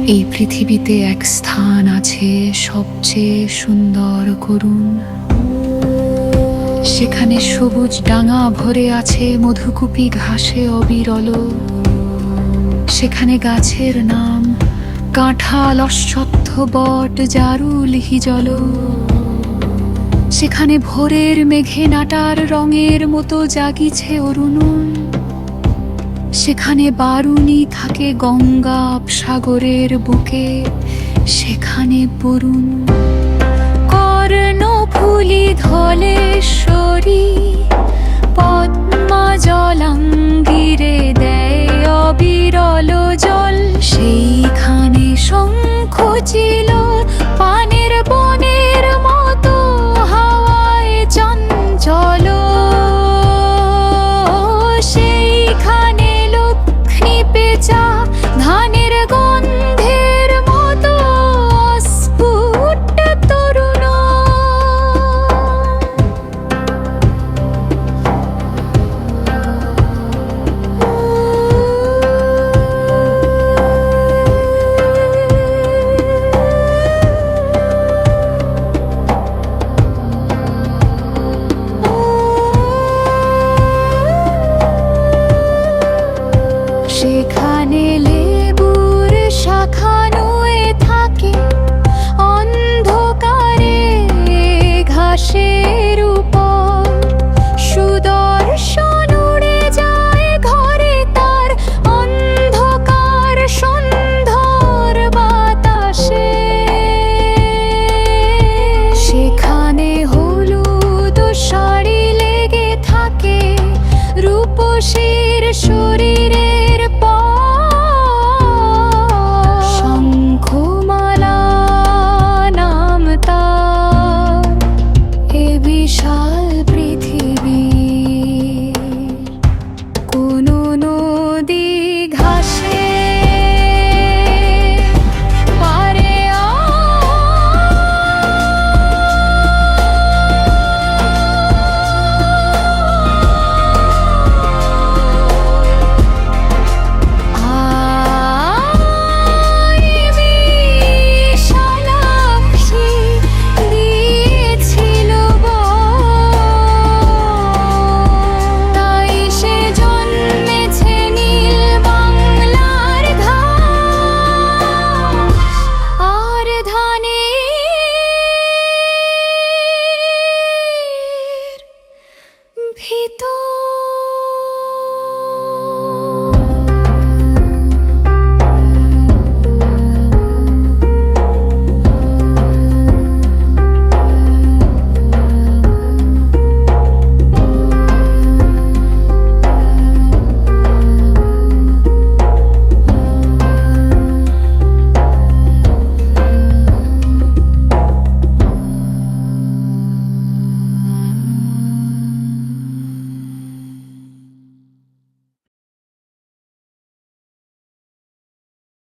এই পৃথিবীতে এক স্থান আছে সবচেয়ে সুন্দর করুণ। সেখানে সবুজ ডাঙা ভরে আছে মধুকুপি ঘাসে অবিরল। সেখানে গাছের নাম কাঁঠাল, অশ্বত্থ, বট, জারুল, হিজল। সেখানে ভোরের মেঘে নাটার রঙের মতো জাগিছে অরুণ। সেখানে বারুণী থাকে গঙ্গা সাগরের বুকে। সেখানে বরুণ কর্ণফুলি ধলে